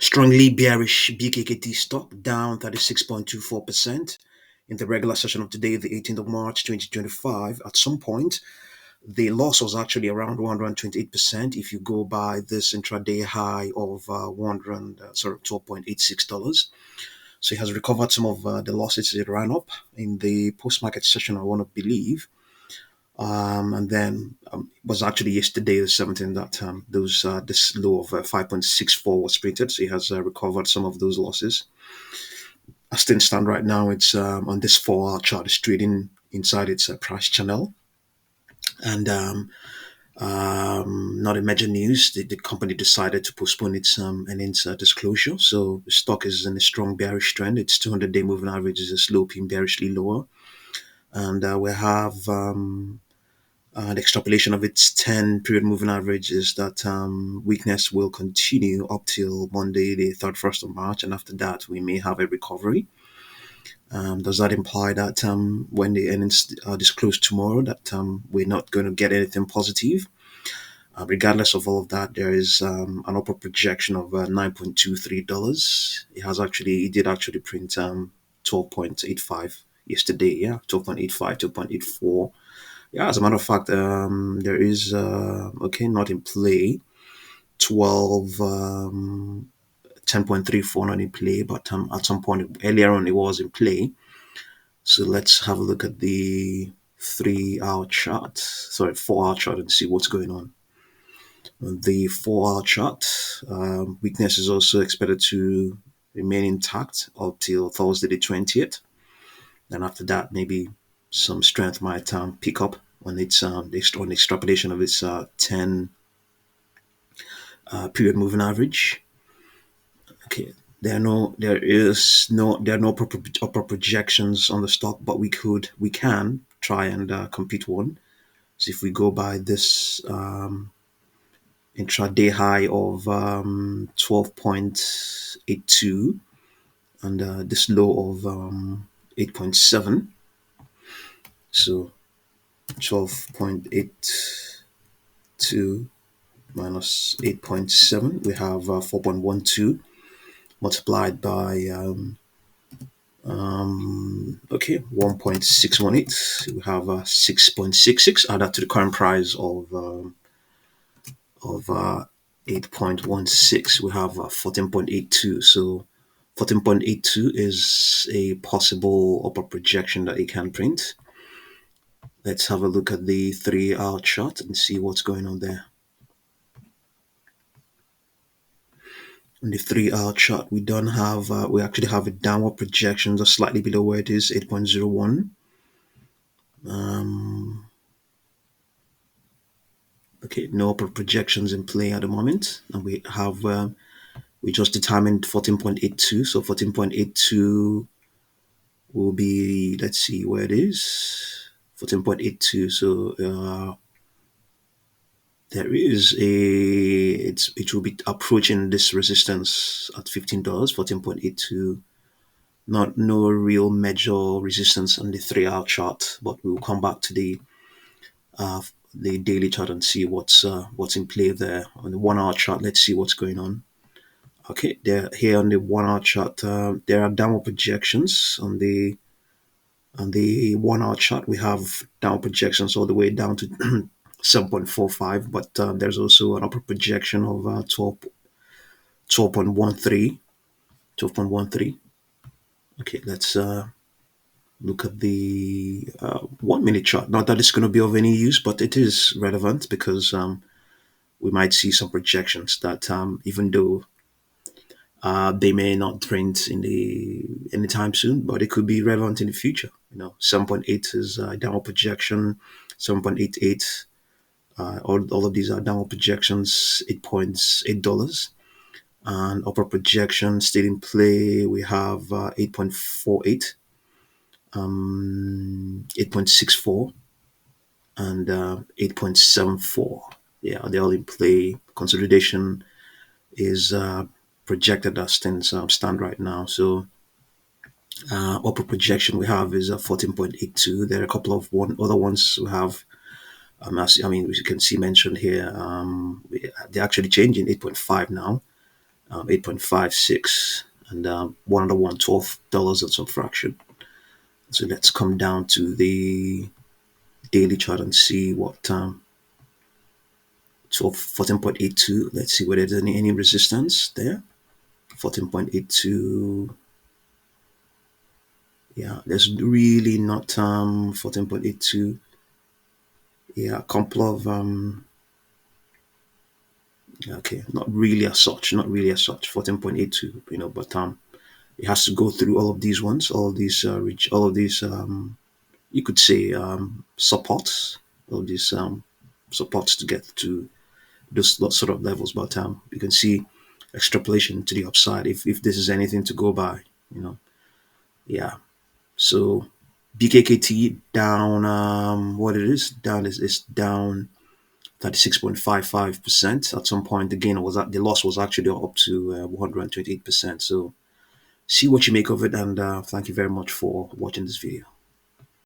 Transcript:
Strongly bearish BKKT stock down 36.24% in the regular session of today, the 18th of March 2025. At some point, the loss was actually around 128% if you go by this intraday high of 12.86 dollars. So it has recovered some of the losses it ran up in the post-market session, I want to believe. And then it was actually yesterday, the 17th, that this low of 5.64 was printed. So it has recovered some of those losses. As things stand right now, it's on this 4-hour chart, it's trading inside its price channel. And not a major news. The company decided to postpone its earnings disclosure. So the stock is in a strong bearish trend. Its 200-day moving average is sloping bearishly lower. And we have the extrapolation of its 10 period moving average is that weakness will continue up till Monday, the 31st of March. And after that, we may have a recovery. Does that imply that when the earnings are disclosed tomorrow, that we're not going to get anything positive? Regardless of all of that, there is an upper projection of $9.23. It did actually print 12.85 yesterday. Yeah, 12.85, 12.84. Yeah, as a matter of fact, there is not in play. 10.34 not in play, but at some point earlier on it was in play. So let's have a look at the 4-hour chart and see what's going on. The 4-hour chart, weakness is also expected to remain intact up till Thursday the 20th. And after that, maybe some strength might pick up on its on the extrapolation of its 10 period moving average. Okay, there are no upper projections on the stock, but we can try and compute one. So if we go by this intraday high of 12.82 and this low of 8.7, so 12.82 minus 8.7, we have 4.12 multiplied by 1.618, we have 6.66. Add that to the current price of 8.16, we have 14.82. So 14.82 is a possible upper projection that it can print. Let's have a look at the 3-hour chart and see what's going on there. On the 3-hour chart, we don't have, we actually have a downward projection just slightly below where it is, 8.01. Okay, no upper projections in play at the moment. And we have, we just determined 14.82. So 14.82 will be, let's see where it is, 14.82. So there is it will be approaching this resistance at $15, 14.82. No real major resistance on the 3-hour chart, but we'll come back to the daily chart and see what's in play there. On the 1-hour chart, let's see what's going on. Okay, here on the 1-hour chart, there are downward projections on the 1-hour chart. We have down projections all the way down to 7.45, but there's also an upper projection of 12.13. Okay, let's look at the 1-minute chart. Not that it's going to be of any use, but it is relevant because we might see some projections that even though they may not print anytime soon, but it could be relevant in the future. 7.8 is a downward projection, 7.88. All of these are downward projections, $8.8. And upper projection still in play, we have 8.48, 8.64, and 8.74. Yeah, they're all in play. Consolidation is projected as things stand right now. So upper projection we have is 14.82. There are a couple of other ones we have. As you can see mentioned here, they're actually changing 8.5 now, 8.56, and one other one, $12 and some fraction. So let's come down to the daily chart and see what 14.82. Let's see whether there's any resistance there. 14.82. Yeah, there's really not 14.82. Yeah, a couple of okay, not really as such, not really as such. 14.82, but it has to go through all of these ones, all of these reach, all of these you could say supports, all of these supports to get to those sort of levels. But you can see extrapolation to the upside if this is anything to go by, you know. Yeah. So BKKT down, what it is down is down 36.55%. At some point, the loss was actually up to 128%. So see what you make of it, and thank you very much for watching this video.